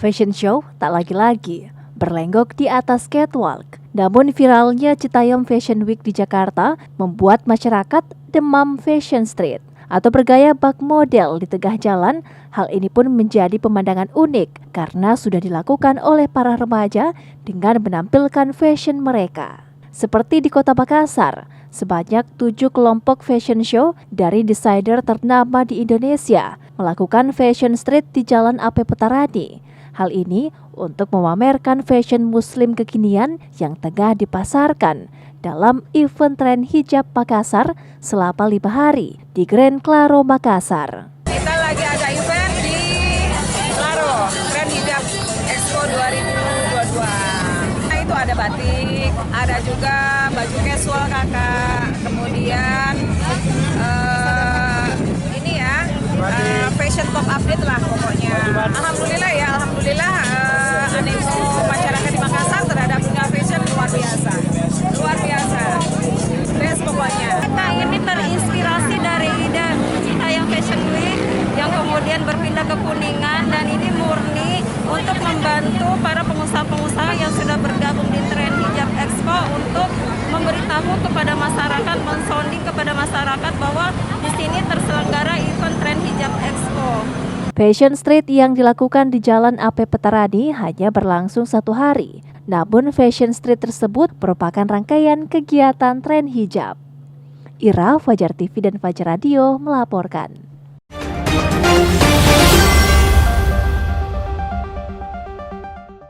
Fashion show tak lagi-lagi berlenggok di atas catwalk. Namun viralnya Citayam Fashion Week di Jakarta membuat masyarakat demam fashion street atau bergaya bak model di tengah jalan. Hal ini pun menjadi pemandangan unik karena sudah dilakukan oleh para remaja dengan menampilkan fashion mereka. Seperti di Kota Makassar, sebanyak 7 kelompok fashion show dari desainer ternama di Indonesia melakukan fashion street di Jalan AP Petarani. Hal ini untuk memamerkan fashion muslim kekinian yang tengah dipasarkan dalam event tren hijab Makassar selama 5 hari di Grand Claro Makassar. Kita lagi ada event di Claro, Tren Hijab Expo 2022. Nah, itu ada batik, ada juga baju casual kakak, kemudian ini ya, fashion pop update lah pokoknya. Alhamdulillah ya, animo masyarakat di Makassar terhadap dunia fashion luar biasa. Best pokoknya. Kita ini terinspirasi dari ide Citayam Fashion Week yang kemudian berpindah ke Kuningan, dan ini murni untuk membantu para pengusaha-pengusaha yang sudah bergabung di Tren Hijab Expo untuk memberitahu kepada masyarakat, mensounding kepada masyarakat bahwa di sini terselenggara event Tren Hijab Expo. Fashion Street yang dilakukan di Jalan AP Petarani hanya berlangsung 1 hari. Namun Fashion Street tersebut merupakan rangkaian kegiatan tren hijab. Ira, Fajar TV dan Fajar Radio melaporkan.